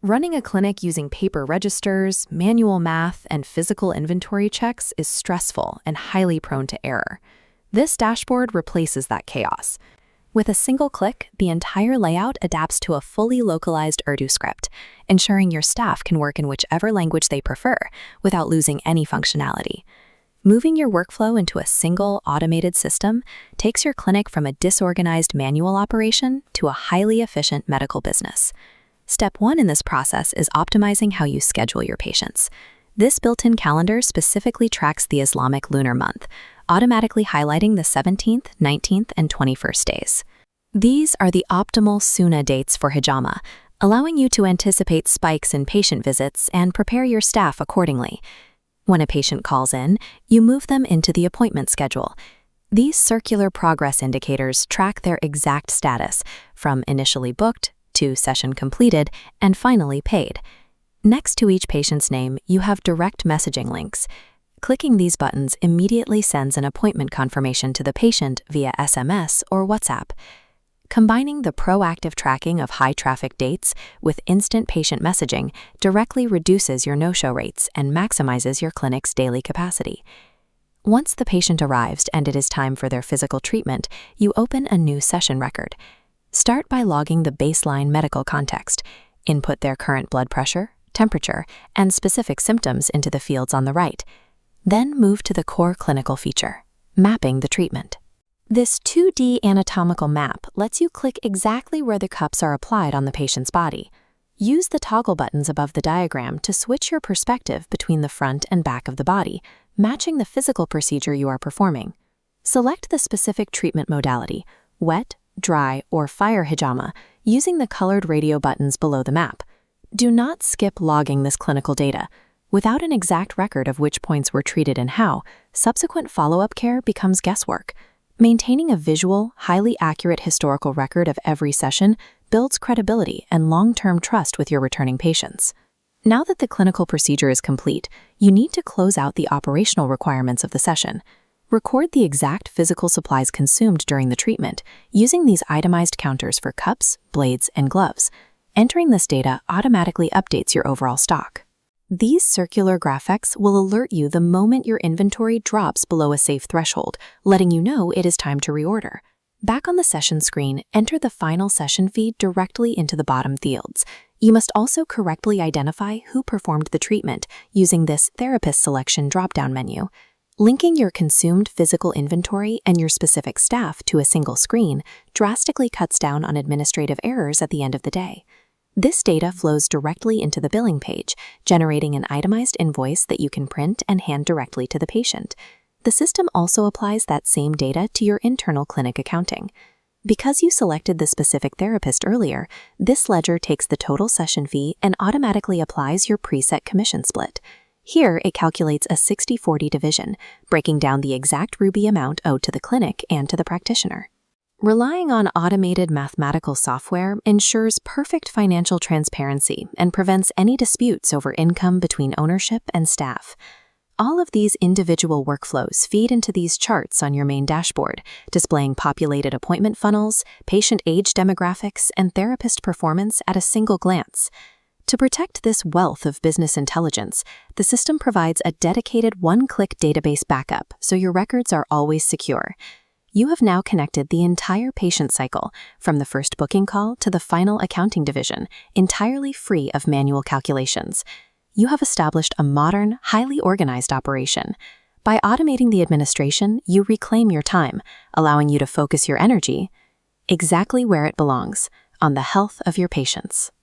Running a clinic using paper registers, manual math, and physical inventory checks is stressful and highly prone to error. This dashboard replaces that chaos. With a single click, the entire layout adapts to a fully localized Urdu script, ensuring your staff can work in whichever language they prefer without losing any functionality. Moving your workflow into a single, automated system takes your clinic from a disorganized manual operation to a highly efficient medical business. Step 1 in this process is optimizing how you schedule your patients. This built-in calendar specifically tracks the Islamic lunar month, automatically highlighting the 17th, 19th, and 21st days. These are the optimal Sunnah dates for Hijama, allowing you to anticipate spikes in patient visits and prepare your staff accordingly. When a patient calls in, you move them into the appointment schedule. These circular progress indicators track their exact status, from initially booked to session completed and finally paid. Next to each patient's name, you have direct messaging links. Clicking these buttons immediately sends an appointment confirmation to the patient via SMS or WhatsApp. Combining the proactive tracking of high-traffic dates with instant patient messaging directly reduces your no-show rates and maximizes your clinic's daily capacity. Once the patient arrives and it is time for their physical treatment, you open a new session record. Start by logging the baseline medical context. Input their current blood pressure, temperature, and specific symptoms into the fields on the right. Then move to the core clinical feature, mapping the treatment. This 2D anatomical map lets you click exactly where the cups are applied on the patient's body. Use the toggle buttons above the diagram to switch your perspective between the front and back of the body, matching the physical procedure you are performing. Select the specific treatment modality, wet, dry, or fire hijama, using the colored radio buttons below the map. Do not skip logging this clinical data. Without an exact record of which points were treated and how, subsequent follow-up care becomes guesswork. Maintaining a visual, highly accurate historical record of every session builds credibility and long-term trust with your returning patients. Now that the clinical procedure is complete, you need to close out the operational requirements of the session. Record the exact physical supplies consumed during the treatment using these itemized counters for cups, blades, and gloves. Entering this data automatically updates your overall stock. These circular graphics will alert you the moment your inventory drops below a safe threshold, letting you know it is time to reorder. Back on the session screen, enter the final session fee directly into the bottom fields. You must also correctly identify who performed the treatment using this therapist selection drop-down menu. Linking your consumed physical inventory and your specific staff to a single screen drastically cuts down on administrative errors at the end of the day. This data flows directly into the billing page, generating an itemized invoice that you can print and hand directly to the patient. The system also applies that same data to your internal clinic accounting. Because you selected the specific therapist earlier, this ledger takes the total session fee and automatically applies your preset commission split. Here, it calculates a 60-40 division, breaking down the exact Ruby amount owed to the clinic and to the practitioner. Relying on automated mathematical software ensures perfect financial transparency and prevents any disputes over income between ownership and staff. All of these individual workflows feed into these charts on your main dashboard, displaying populated appointment funnels, patient age demographics, and therapist performance at a single glance. To protect this wealth of business intelligence, the system provides a dedicated one-click database backup so your records are always secure. You have now connected the entire patient cycle, from the first booking call to the final accounting division, entirely free of manual calculations. You have established a modern, highly organized operation. By automating the administration, you reclaim your time, allowing you to focus your energy exactly where it belongs, on the health of your patients.